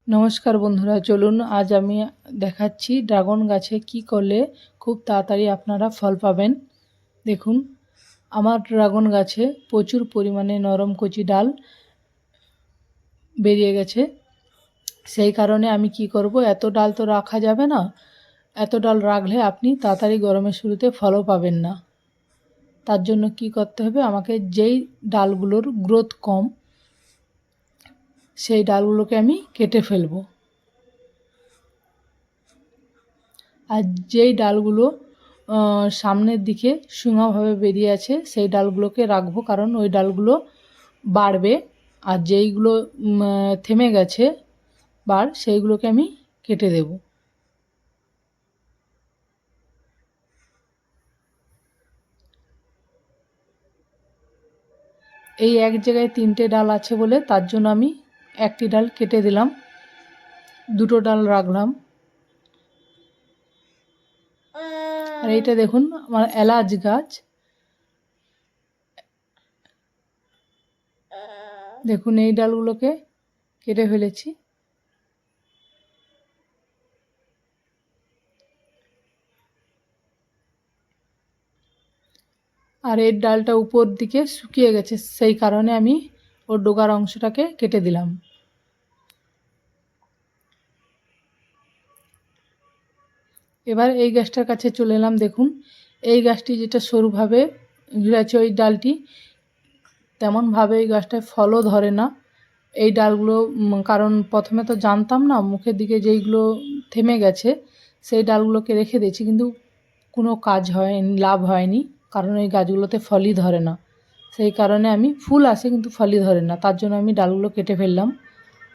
নমস্কার বন্ধুরা, চলুন আজ আমি দেখাচ্ছি ড্রাগন গাছে কি করলে খুব তাড়াতাড়ি আপনারা ফল পাবেন। দেখুন, আমার ড্রাগন গাছে প্রচুর পরিমাণে নরম কচি ডাল বেরিয়ে গেছে। সেই কারণে আমি কি করব, এত ডাল তো রাখা যাবে না। এত ডাল রাখলে আপনি তাড়াতাড়ি গরমের শুরুতে ফলও পাবেন না। তার জন্য কি করতে হবে, আমাকে যেই ডালগুলোর গ্রোথ কম সেই ডালগুলোকে আমি কেটে ফেলবো। আর যেই ডালগুলো সামনের দিকে শুঙাভাবে বেরিয়ে আছে সেই ডালগুলোকে রাখবো, কারণ ওই ডালগুলো বাড়বে। আর যেইগুলো থেমে গেছে সেইগুলোকে আমি কেটে দেব। এই এক জায়গায় 3টে ডাল আছে বলে তার জন্য আমি একটি ডাল কেটে দিলাম, 2টো ডাল রাখলাম। আর এইটা দেখুন, আমার এলাচ গাছ। দেখুন, এই ডালগুলোকে কেটে ফেলেছি। আর এর ডালটা উপর দিকে শুকিয়ে গেছে, সেই কারণে আমি ওর ডগার অংশটাকে কেটে দিলাম। এবার এই গাছটার কাছে চলে এলাম। দেখুন, এই গাছটি যেটা সরুভাবে ঝুলেছে ওই ডালটি, তেমনভাবে এই গাছটায় ফলও ধরে না। এই ডালগুলো কারণ প্রথমে তো জানতাম না, মুখের দিকে যেইগুলো থেমে গেছে সেই ডালগুলোকে রেখে দিয়েছি, কিন্তু কোনো কাজ হয়নি, লাভ হয়নি। কারণ এই গাছগুলোতে ফলই ধরে না। সেই কারণে আমি ফুল আসে কিন্তু ফলই ধরে না, তার জন্য আমি ডালগুলো কেটে ফেললাম।